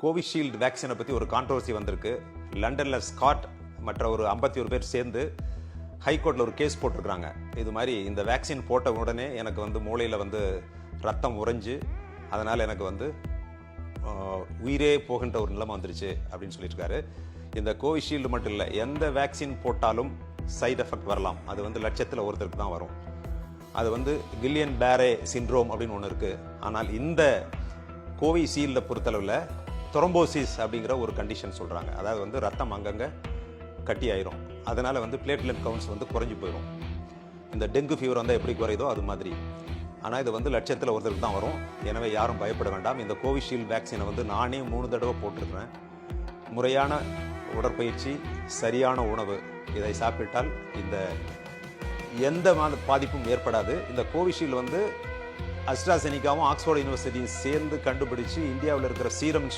Covishield வேக்சினை பற்றி ஒரு controversy வந்திருக்கு. லண்டனில் ஸ்காட் மற்ற ஒரு 51 பேர் சேர்ந்து ஹைகோர்ட்டில் ஒரு கேஸ் போட்டிருக்கிறாங்க. இது மாதிரி இந்த வேக்சின் போட்ட உடனே எனக்கு வந்து மூளையில் வந்து ரத்தம் உறைஞ்சு அதனால் எனக்கு வந்து உயிரே போகின்ற ஒரு நிலைமை வந்துருச்சு அப்படின்னு சொல்லியிருக்காரு. இந்த கோவிஷீல்டு மட்டும் இல்லை, எந்த வேக்சின் போட்டாலும் சைடு எஃபெக்ட் வரலாம். அது வந்து லட்சத்தில் ஒருத்தருக்கு தான் வரும். அது வந்து கில்லியன் பேரே சிண்ட்ரோம் அப்படின்னு ஒன்று இருக்குது. ஆனால் இந்த கோவிஷீல்டை பொறுத்தளவில் த்ரோம்போசிஸ் அப்படிங்கிற ஒரு கண்டிஷன் சொல்கிறாங்க. அதாவது வந்து ரத்தம் அங்கங்கே கட்டி ஆயிரும். அதனால் வந்து பிளேட்லெட் கவுண்ட்ஸ் வந்து குறைஞ்சி போயிடும். இந்த டெங்கு ஃபீவர் வந்தால் எப்படி குறையுதோ அது மாதிரி. ஆனால் இது வந்து லட்சத்தில் ஒருத்தருக்கு தான் வரும். எனவே யாரும் பயப்பட வேண்டாம். இந்த கோவிஷீல்டு வேக்சினை வந்து நானே 3 தடவை போட்டிருக்கிறேன். முறையான உடற்பயிற்சி, சரியான உணவு இதை சாப்பிட்டால் இந்த எந்த பாதிப்பும் ஏற்படாது. இந்த கோவிஷீல்டு வந்து அஸ்ட்ராசெனிகாவும் ஆக்ஸ்போர்ட் யூனிவர்சிட்டியும் சேர்ந்து கண்டுபிடிச்சு இந்தியாவில் இருக்கிற சீரம்